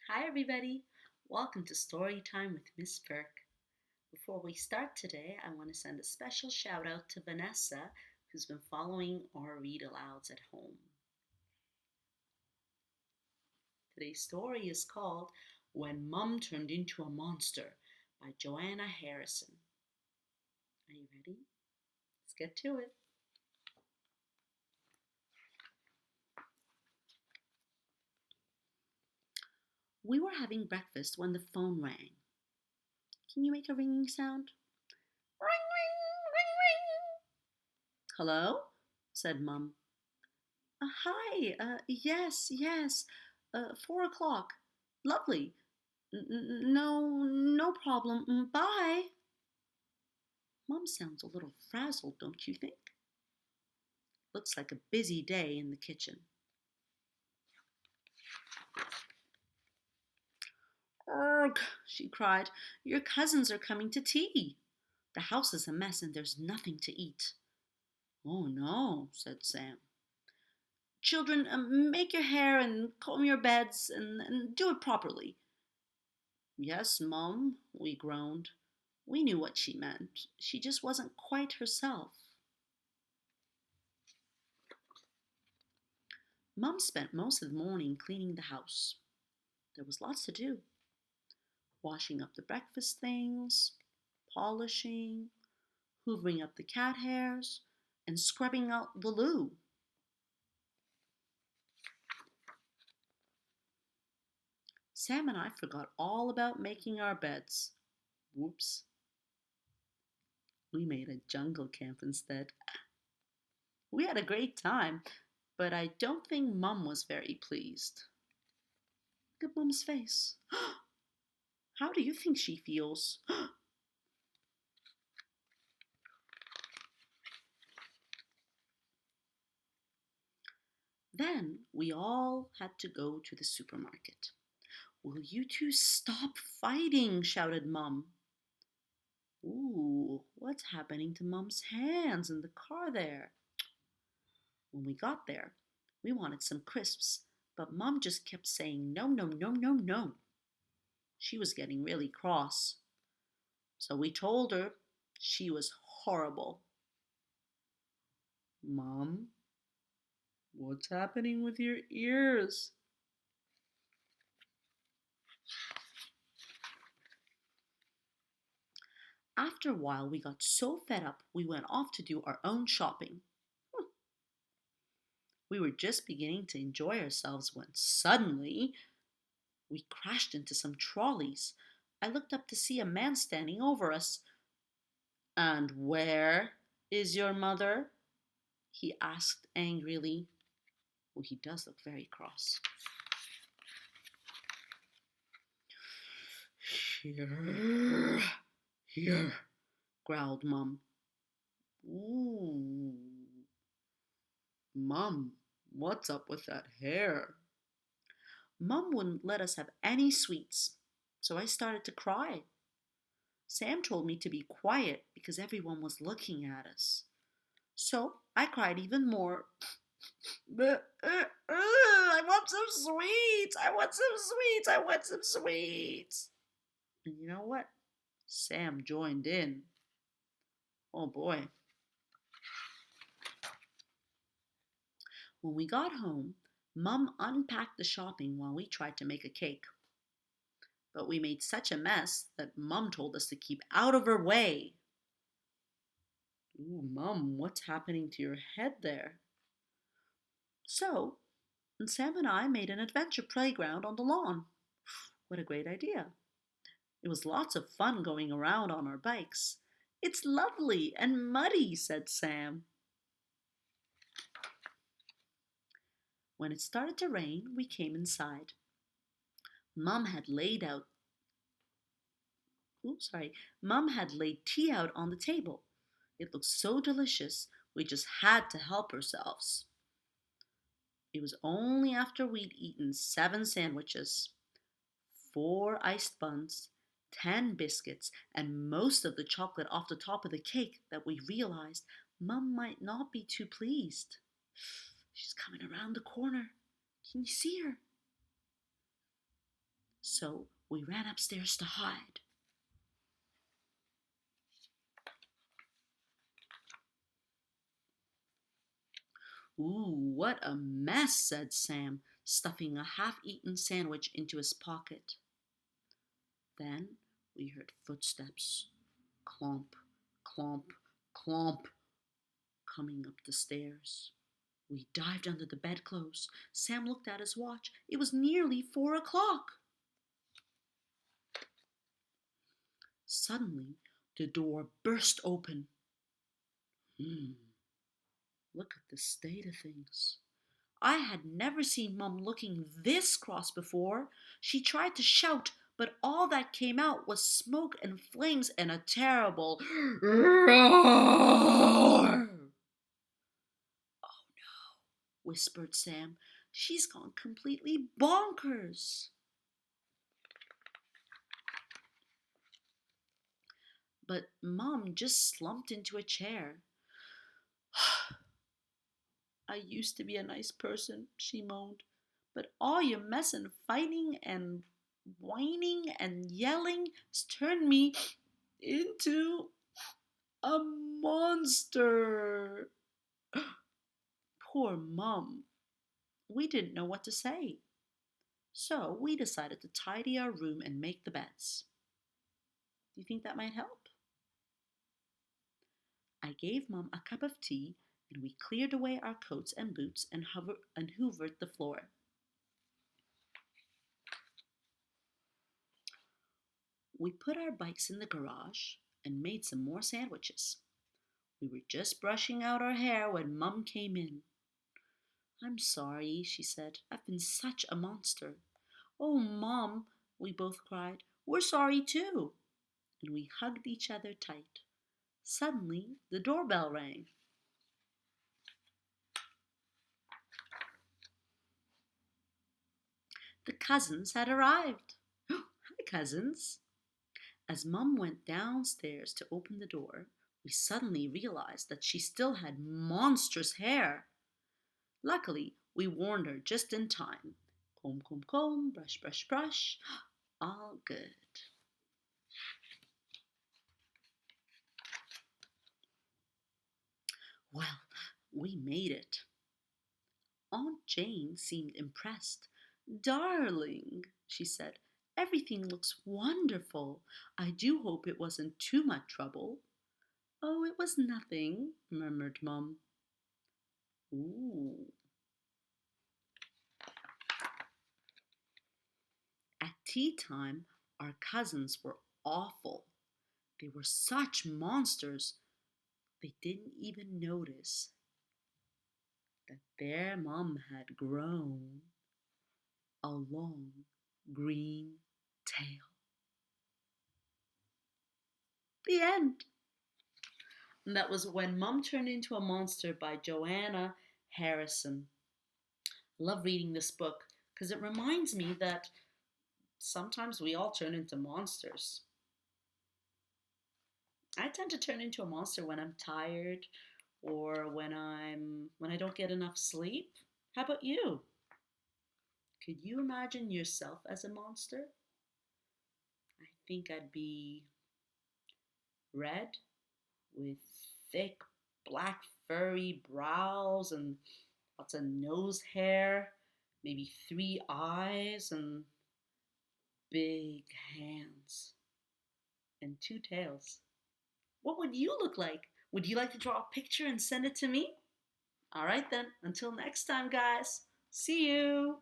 Hi, everybody. Welcome to Story Time with Ms.Perk. Before we start today, I want to send a special shout out to Vanessa, who's been following our read alouds at home. Today's story is called When Mum Turned Into a Monster by Joanna Harrison. Are you ready? Let's get to it. We were having breakfast when the phone rang. Can you make a ringing sound? Ring, ring, ring, ring. Hello? Said Mum. Hi, yes, 4 o'clock. Lovely. No problem. Bye. Mom sounds a little frazzled, don't you think? Looks like a busy day in the kitchen. Ugh, she cried. Your cousins are coming to tea. The house is a mess and there's nothing to eat. Oh no, said Sam. Children, make your hair and comb your beds and do it properly. Yes, Mum, we groaned. We knew what she meant. She just wasn't quite herself. Mum spent most of the morning cleaning the house. There was lots to do. Washing up the breakfast things, polishing, hoovering up the cat hairs, and scrubbing out the loo. Sam and I forgot all about making our beds. Whoops. We made a jungle camp instead. We had a great time, but I don't think Mum was very pleased. Look at Mum's face. How do you think she feels? Then we all had to go to the supermarket. Will you two stop fighting? Shouted Mum. Ooh, what's happening to Mum's hands in the car there? When we got there, we wanted some crisps, but Mum just kept saying no, no, no, no, no. She was getting really cross. So we told her she was horrible. Mom, what's happening with your ears? After a while, we got so fed up, we went off to do our own shopping. We were just beginning to enjoy ourselves when suddenly we crashed into some trolleys. I looked up to see a man standing over us. And where is your mother? He asked angrily. Well, he does look very cross. Here, growled Mum. Ooh, Mum, what's up with that hair? Mum wouldn't let us have any sweets, so I started to cry. Sam told me to be quiet because everyone was looking at us. So I cried even more. I want some sweets. I want some sweets. I want some sweets. And you know what? Sam joined in. Oh boy. When we got home, Mum unpacked the shopping while we tried to make a cake. But we made such a mess that Mum told us to keep out of her way. Ooh, Mum, what's happening to your head there? So, Sam and I made an adventure playground on the lawn. What a great idea. It was lots of fun going around on our bikes. It's lovely and muddy, said Sam. When it started to rain, we came inside. Mum had laid out Mum had laid tea out on the table. It looked so delicious, we just had to help ourselves. It was only after we'd eaten 7 sandwiches, 4 iced buns, 10 biscuits, and most of the chocolate off the top of the cake that we realized Mum might not be too pleased. She's coming around the corner. Can you see her? So we ran upstairs to hide. Ooh, what a mess, said Sam, stuffing a half-eaten sandwich into his pocket. Then we heard footsteps. Clomp, clomp, clomp, coming up the stairs. We dived under the bedclothes. Sam looked at his watch. It was nearly 4 o'clock. Suddenly, the door burst open. Look at the state of things. I had never seen Mum looking this cross before. She tried to shout, but all that came out was smoke and flames and a terrible roar. Oh no, whispered Sam. She's gone completely bonkers. But Mum just slumped into a chair. I used to be a nice person, she moaned, but all your mess and fighting and whining and yelling has turned me into a monster. Poor Mum. We didn't know what to say. So we decided to tidy our room and make the beds. Do you think that might help? I gave Mum a cup of tea and we cleared away our coats and boots and hoovered the floor. We put our bikes in the garage and made some more sandwiches. We were just brushing out our hair when Mum came in. I'm sorry, she said. I've been such a monster. Oh, Mom, we both cried. We're sorry too. And we hugged each other tight. Suddenly, the doorbell rang. The cousins had arrived. Hi, cousins. As Mum went downstairs to open the door, we suddenly realized that she still had monstrous hair. Luckily, we warned her just in time. Comb, comb, comb, brush, brush, brush. All good. Well, we made it. Aunt Jane seemed impressed. Darling, she said, everything looks wonderful. I do hope it wasn't too much trouble. Oh, it was nothing, murmured Mum. Ooh. At tea time, our cousins were awful. They were such monsters, they didn't even notice that their mum had grown a long green tail. The end. And that was When Mum Turned into a Monster by Joanna Harrison. Love reading this book because it reminds me that sometimes we all turn into monsters. I tend to turn into a monster when I'm tired or when I don't get enough sleep. How about you? Could you imagine yourself as a monster? I think I'd be red with thick black furry brows and lots of nose hair, maybe 3 eyes and big hands and 2 tails. What would you look like? Would you like to draw a picture and send it to me? All right then, until next time, guys. See you.